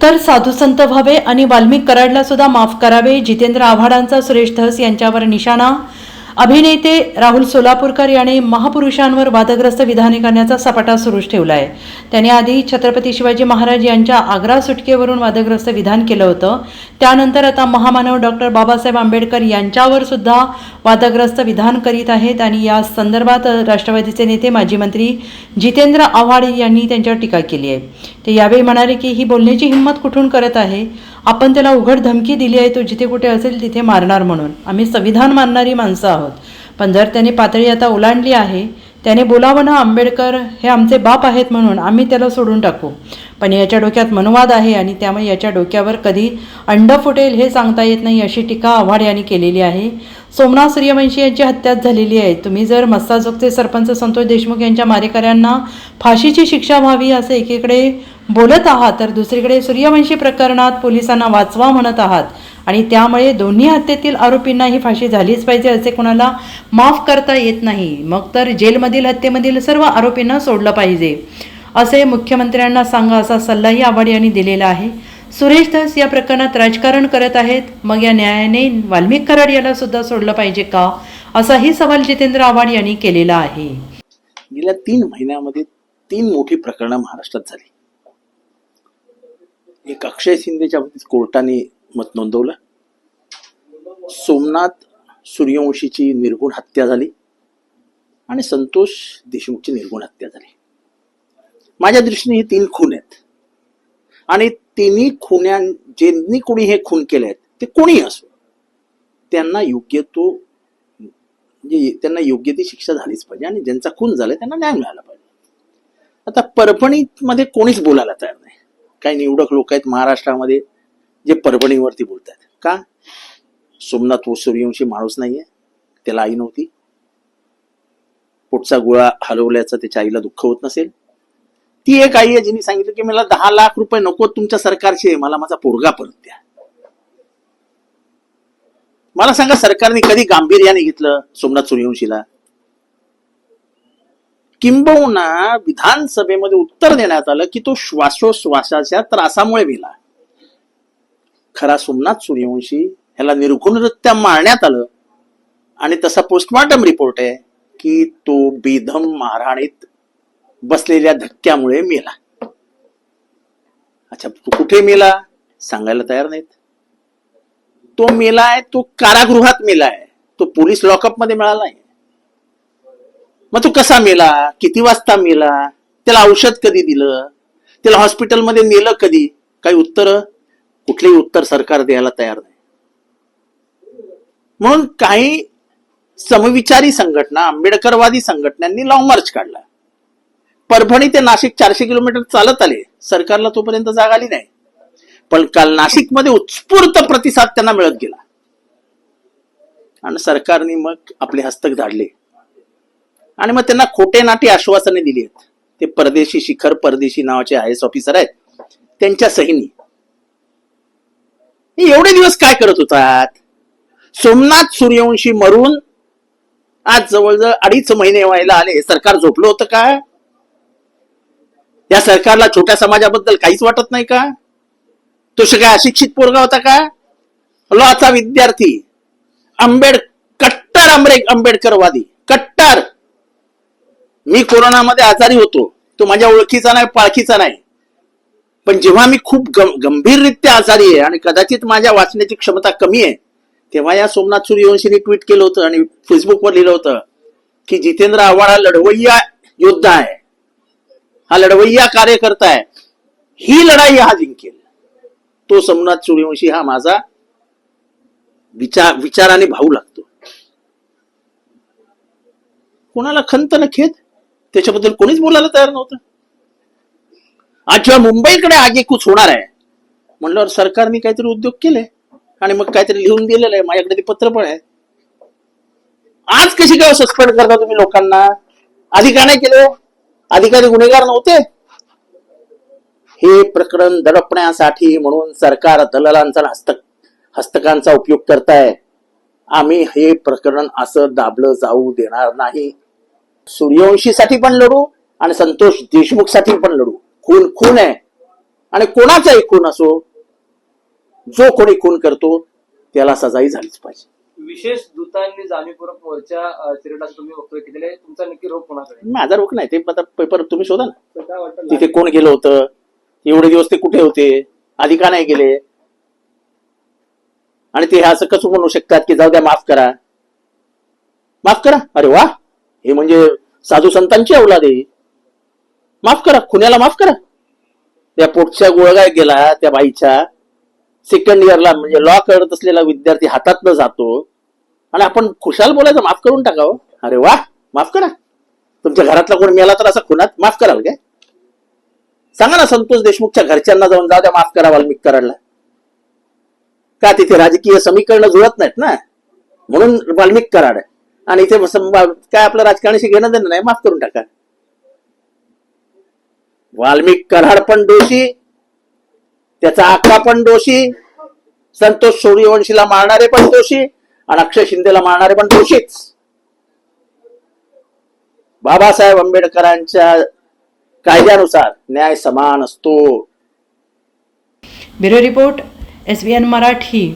तर साधू संत व्हावे आणि वाल्मिक कराडला सुद्धा माफ करावे. जितेंद्र आव्हाडांचा सुरेश धस यांच्यावर निशाणा. अभिनेते राहुल सोलापूरकर याने महापुरुषांवर वादग्रस्त विधाने करण्याचा सपाटा सुरूच ठेवला आहे. त्याने आधी छत्रपती शिवाजी महाराज यांच्या आग्रा सुटकेवरून वादग्रस्त विधान केलं होतं. त्यानंतर आता महामानव डॉक्टर बाबासाहेब आंबेडकर यांच्यावर सुद्धा वादग्रस्त विधान करीत आहेत आणि या संदर्भात राष्ट्रवादीचे नेते माजी मंत्री जितेंद्र आव्हाड यांनी त्यांच्यावर टीका केली आहे. ते यावेळी म्हणाले की ही बोलण्याची हिंमत कुठून करत आहे. आपण त्याला उघड धमकी दिली आहे, तो जिथे कुठे असेल तिथे मारणार म्हणून. आम्ही संविधान मानणारी माणसं आहोत, पण जर त्याने पातळी आता ओलांडली आहे, त्याने बोलावं ना आंबेडकर हे आमचे बाप आहेत म्हणून, आम्ही त्याला सोडून टाकू. पण याच्या डोक्यात मनवाद आहे आणि त्यामुळे याच्या डोक्यावर कधी अंड फुटेल हे सांगता येत नाही, अशी टीका आव्हाड यांनी केलेली आहे. सोमनाथ सूर्यवंशी यांची हत्याच झालेली आहे. तुम्ही जर मस्साजोगचे सरपंच संतोष देशमुख यांच्या मारेकऱ्यांना फाशीची शिक्षा व्हावी असं एकीकडे बोलत आहात, तर दुसरीकडे सूर्यवंशी प्रकरणात पोलिसांना वाचवा म्हणत आहात आणि त्यामुळे दोन्ही हत्येतील आरोपींनाही फाशी झालीच पाहिजे असे कोणाला माफ करता येत नाही. मग तर जेलमधील हत्येमधील सर्व आरोपींना सोडलं पाहिजे असे मुख्यमंत्र्यांना सांगा, असा सल्लाही आव्हाड यांनी दिलेला आहे. सुरेश धस या प्रकरणात राजकारण करत आहेत, मग या न्यायाने वाल्मिक कराड याला सुद्धा सोडलं पाहिजे का, असाही सवाल जितेंद्र आव्हाड यांनी केलेला आहे. गेल्या 3 महिन्यामध्ये 3 मोठी प्रकरणं महाराष्ट्रात झाली. एक अक्षय शिंदेच्या बाबतीत कोर्टाने मत नोंदवलं. सोमनाथ सूर्यवंशीची निर्गुण हत्या झाली आणि संतोष देशमुखची निर्गुण हत्या झाली. माझ्या दृष्टीने हे 3 खून आहेत आणि तिन्ही खुन्या ज्यांनी कोणी हे खून केले आहेत ते कोणी असो, त्यांना योग्य ती शिक्षा झालीच पाहिजे आणि ज्यांचा खून झालाय त्यांना न्याय मिळाला पाहिजे. आता परभणीमध्ये कोणीच बोलायला तयार नाही. काही निवडक लोक आहेत महाराष्ट्रामध्ये जे परभणीवरती बोलतात. का? सोमनाथ सूर्यवंशी माणूस नाहीये, त्याला आई नव्हती, पोटचा गोळा हलवल्याचं त्याच्या आईला दुःख होत नसेल. ती एक आई आहे जिने सांगितलं की मला 10 लाख रुपये नको तुमच्या सरकारचे, मला माझा पोरगा परत द्या. मला सांगा, सरकारने कधी गांभीर्याने घेतलं सोमनाथ सूर्यवंशीला? किंबहुना विधानसभेमध्ये उत्तर देण्यात आलं की तो श्वासोश्वासाच्या त्रासामुळे मेला. खरा सोमनाथ सूर्यवंशी ह्याला निर्घुणरित्या मारण्यात आलं आणि तसा पोस्टमॉर्टम रिपोर्ट आहे की तो बेदम मारहाणीत बसलेल्या धक्क्यामुळे मेला. अच्छा, तो कुठे मेला सांगायला तयार नाहीत. तो मेलाय, तो कारागृहात मेलाय, तो पोलीस लॉकअप मध्ये मिळाला आहे. मग तो कसा मेला, किती वाजता मेला, त्याला औषध कधी दिलं, त्याला हॉस्पिटलमध्ये नेलं कधी, काही उत्तर, कुठलेही उत्तर सरकार द्यायला तयार नाही. म्हणून काही समविचारी संघटना, आंबेडकरवादी संघटनांनी लॉंग मार्च काढला. परभणी ते नाशिक 400 किलोमीटर चालत आले. सरकारला तोपर्यंत जाग आली नाही, पण काल नाशिकमध्ये उत्स्फूर्त प्रतिसाद त्यांना मिळत गेला आणि सरकारने मग आपले हस्तक धाडले आणि मग त्यांना खोटे नाटी आश्वासने दिली आहेत. ते परदेशी शिखर परदेशी नावाचे IAS ऑफिसर आहेत, त्यांच्या सहीनी. एवढे दिवस काय करत होतात? सोमनाथ सूर्यवंशी मरून आज जवळजवळ 2.5 महिने व्हायला आले. सरकार झोपलं होतं का? या सरकारला छोट्या समाजाबद्दल काहीच वाटत नाही का? तो सगळा अशिक्षित पोरगा होता का? लॉचा विद्यार्थी, कट्टर आंबेडकरवादी, कट्टर. मी कोरोनामध्ये आजारी होतो, तो माझ्या ओळखीचा नाही, पाळखीचा नाही, पण जेव्हा मी खूप गंभीररित्या आजारी आहे आणि कदाचित माझ्या वाचण्याची क्षमता कमी आहे, तेव्हा या सोमनाथ सूर्यवंशीने ट्विट केलं होतं आणि फेसबुकवर लिहिलं होतं की जितेंद्र आव्हाड हा लढवय्या योद्धा आहे, हा लढवय्या कार्यकर्ता आहे, ही लढाई हा जिंकेल. तो सोमनाथ सूर्यवंशी हा माझा विचाराने भाऊ लागतो. कोणाला खंत न खेद, त्याच्याबद्दल कोणीच बोलायला तयार नव्हतं. आज जेव्हा मुंबईकडे आगेकूच होणार आहे म्हणल्यावर सरकारने काहीतरी उद्योग केले आणि मग काहीतरी लिहून दिलेलं आहे. माझ्याकडे ते पत्र पण आहे. आज कशी काय सस्पेंड करता तुम्ही लोकांना? आधी का नाही केले? अधिकारी गुन्हेगार नव्हते? हे प्रकरण दडपण्यासाठी म्हणून सरकार दलालांचा हस्तकांचा उपयोग करताय. आम्ही हे प्रकरण असं दाबलं जाऊ देणार नाही. सूर्यवंशीसाठी पण लढू आणि संतोष देशमुख साठी पण लढू. खून आहे. आणि कोणाचाही खून असो, जो कोणी खून करतो त्याला सजाही झालीच पाहिजे. विशेष दूतांनी जाणीवपूर्वक मोर्चा चिरडल्याचं तुम्ही वक्तव्य केलेले, तुमचा नक्की रोख कोणाकडे? माझा रोख नाही, ते आता पेपर तुम्ही शोधा ना, तर काय वाटतं तिथे कोण गेलं होतं, एवढे दिवस ते कुठे होते, आधी का नाही गेले, आणि ते असं कसं म्हणू शकतात की जाऊ द्या, माफ करा, माफ करा. अरे वा, हे म्हणजे साधू संतांची अवलाद आहे. माफ करा, खुन्याला माफ करा. त्या पोटच्या गोळगाय गेला त्या बाईच्या, सेकंड इयरला म्हणजे लॉ करत असलेला विद्यार्थी हातातनं जातो आणि आपण खुशाल बोलायचं माफ करून टाकावं. अरे वा, माफ करा. तुमच्या घरातला कोण मेला तर असं खुनात माफ कराल काय? सांगा ना संतोष देशमुखच्या घरच्यांना जाऊन, जाऊ द्या, माफ करा वाल्मिक कराडला. का तिथे राजकीय समीकरण जुळत नाहीत ना, म्हणून वाल्मिक कराड. आणि इथे काय आपलं राजकारणाशी घेणं देणं नाही, माफ करून टाका. वाल्मिक कराड पण दोषी, त्याचा आका पण दोषी, संतोष सूर्यवंशीला मारणारे पण दोषी, आणि अक्षय शिंदेला मारणारे पण दोषीच. बाबासाहेब आंबेडकरांच्या कायद्यानुसार न्याय समान असतो. Bureau report, SBN Marathi.